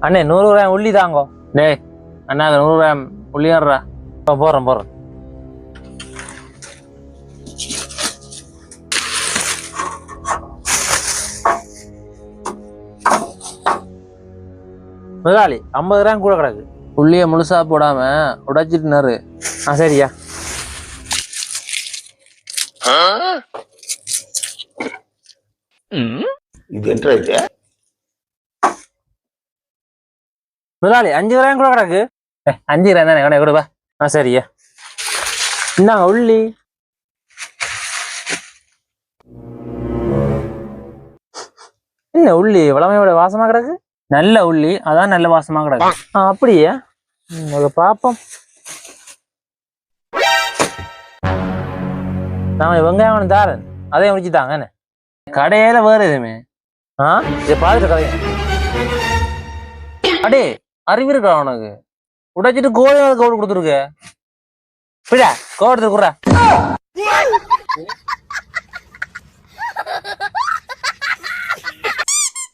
அண்ணே 100 கிராம் உள்ளி தாங்கோ. டேய் அண்ணா 100 கிராம் உள்ளி ஏறா. போறேன். முதலாளி 50 கிராம் கூட கிடக்கு. உள்ளிய முழுசா போடாம உடைச்சிட்டுனாரு. சரியா. முதலாளி 5 கிராம் கூட கிடக்கு. 5 கிராம் தானே கடை கொடுப்பா. சரியா. இந்தாங்க உள்ளி. என்ன உள்ளி வளமையோட வாசமா கிடக்கு? நல்ல உள்ளி, அதான் நல்ல வாசமா கிடக்கு. அப்படியே பாப்போம். நான் வெங்காயம் தாரன், அதையும் முடிச்சுட்டாங்க. என்ன கடையில வேற எதுவுமே இதை பார்த்துட்டு கதைய அடே அறிவு இருக்கா உனக்கு? உடைச்சிட்டு கோடு கொடுத்துருக்க. கோடு கொடுக்குறா.